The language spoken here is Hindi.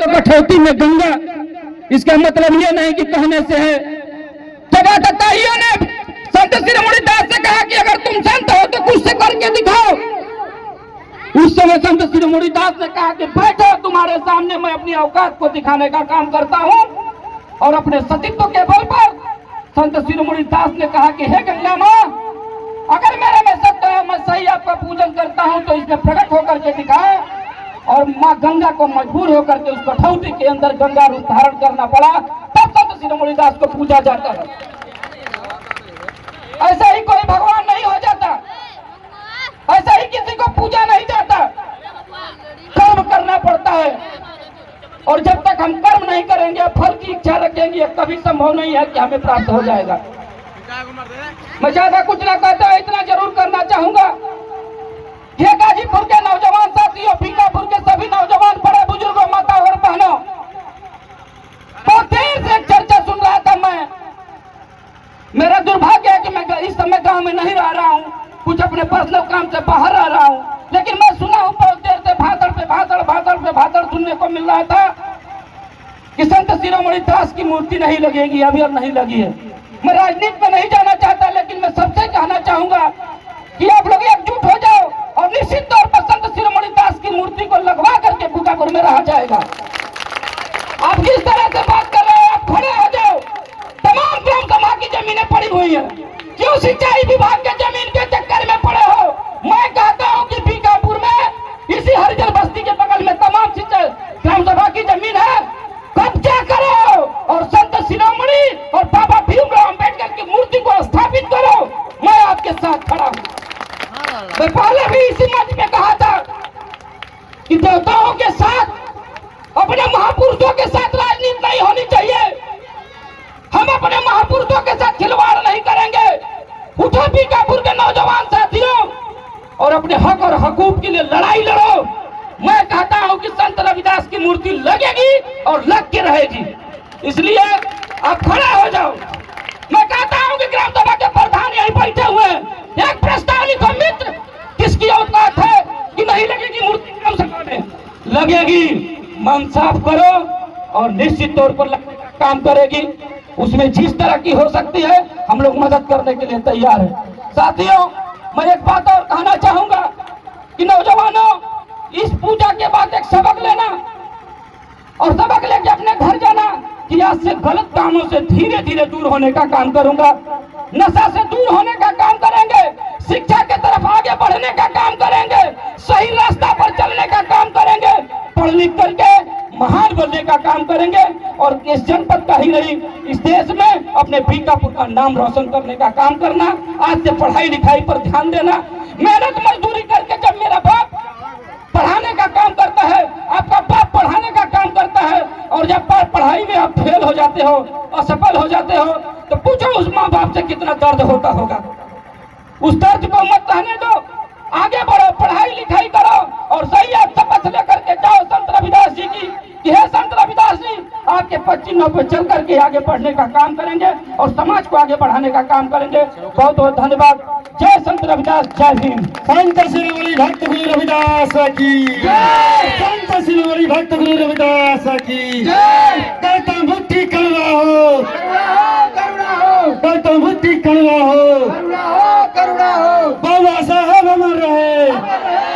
तो कठौती में गंगा। इसका मतलब ये नहीं कि कहने से है। तबाताइयों ने संत शिरोमणि दास से कहा कि अगर तुम संत हो तो कुछ से करके दिखाओ। उस समय संत शिरोमणि दास ने कहा कि बैठो, तुम्हारे सामने मैं अपनी औकात को दिखाने का काम करता हूं। और अपने सतीत्व के बल पर संत शिरोमणि दास ने कहा कि हे गंगा मां, अगर मेरे में सत्य है, मैं सही आपका पूजन करता हूं तो इसमें प्रकट होकर के दिखाए। और मां गंगा को मजबूर होकर के उस कठौती के अंदर गंगा रूप धारण करना पड़ा, तब संत शिरोमणि दास को पूजा जाता है। ऐसा ही कोई भगवान नहीं हो जाता, ऐसा ही किसी को पूजा नहीं जाता, कर्म करना पड़ता है। और जब तक हम कर्म नहीं करेंगे, फल की इच्छा रखेंगे, कभी संभव नहीं है कि हमें प्राप्त हो जाएगा। मैं ज्यादा कुछ ना कहता है, इतना जरूर करना चाहूंगा। ये गाजीपुर के नौजवान साथियों, बीकापुर के सभी नौजवान, बड़े बुजुर्गों, माता और बहनों, बहुत देर से एक चर्चा सुन रहा था मैं। मेरा दुर्भाग्य है कि मैं इस समय गांव में नहीं रह रहा हूं, कुछ अपने पर्सनल काम से बाहर रह रहा हूं, लेकिन मैं सुना हूं बहुत देर से भाषण पे भाषण, भाषण पे भाषण सुनने को मिल रहा था कि संत शिरोमणि दास की मूर्ति नहीं लगेगी, अभी और नहीं लगी है। मैं राजनीति में नहीं जाना चाहता, लेकिन मैं सबसे कहना चाहूंगा कि आप लोग एकजुट हो जाओ और निश्चित तौर पर संत शिरोमणि दास की मूर्ति को लगवा करके बीकापुर में रहा जाएगा। आप किस तरह से बात कर रहे हैं, आप खड़े हो जाओ। तमाम ग्राम सभा की जमीनें पड़ी हुई है, क्यों सिंचाई विभाग के जमीन के चक्कर में पड़े हो? मैं कहता हूं कि बीकापुर में इसी हरिजन बस्ती के बगल में तमाम सिंचाई ग्राम सभा की जमीन है, कब्जा करो और संत शिरोमणि और बाबा भीमराव अंबेडकर की मूर्ति को स्थापित करो। मैं आपके साथ खड़ा हूं। मैं पहले भी इसी मंच पे कहा था कि देवताओं के साथ, अपने महापुरुषों के साथ राजनीति नहीं होनी चाहिए। हम अपने महापुरुषों के साथ खिलवाड़ नहीं करेंगे। उठो बीकापुर के नौजवान साथियों और अपने हक और हकूक के लिए लड़ाई लड़ो। मैं कहता हूं कि संत रविदास की मूर्ति लगेगी और लग के रहेगी, इसलिए आप खड़े हो जाओ। मैं कहता हूं कि ग्राम सभा के प्रधान यहीं बैठे हुए हैं, एक प्रस्ताव लिखो मित्र, किसकी औकात है कि नहीं लगेगी मूर्ति ग्राम सभा में? लगेगी। मन साफ करो और निश्चित तौर पर लगने का काम करेगी। उसमें जिस तरह की हो सकती है हम लोग मदद करने के लिए तैयार हैं। साथियों, मैं एक बात और कहना चाहूंगा कि नौजवानों, इस पूजा के बाद एक सबक लेना और सबक लेके अपने घर जाना कि आज से गलत कामों से धीरे धीरे दूर होने का काम करूंगा, नशा से दूर होने का काम करेंगे, शिक्षा के तरफ आगे बढ़ने का काम करेंगे, सही रास्ता पर चलने का काम करेंगे, पढ़ लिख करके महान बनने का काम करेंगे और इस जनपद का ही नहीं, इस देश में अपने बीकापुर का नाम रोशन करने का काम करना। आज से पढ़ाई लिखाई पर ध्यान देना, मेहनत मजदूरी करके। जब मेरा बाप पढ़ाने का काम करता है, आपका बाप पढ़ाने का काम करता है, और जब पढ़ाई में आप फेल हो जाते हो, असफल हो जाते हो, तो पूछो उस माँ बाप से कितना दर्द होता होगा। उस दर्द को मत रहने दो, आगे बढ़ो, पढ़ाई लिखाई करो और सही आप शपथ लेकर के जाओ संत रविदास जी की कि हे संत रविदास जी, आपके पद चिन्हों पर चल करके आगे बढ़ने का काम करेंगे और समाज को आगे बढ़ाने का काम करेंगे। बहुत बहुत धन्यवाद। जय संत रविदास, जय भीम। संत शिरोमणि भक्त गुरु रविदास की जय। संत शिरोमणि भक्त गुरु रविदास की जय। गौतम बुद्धि करुणा हो, गौतम बुद्धि करुणा हो, बाबा साहब अमर रहे।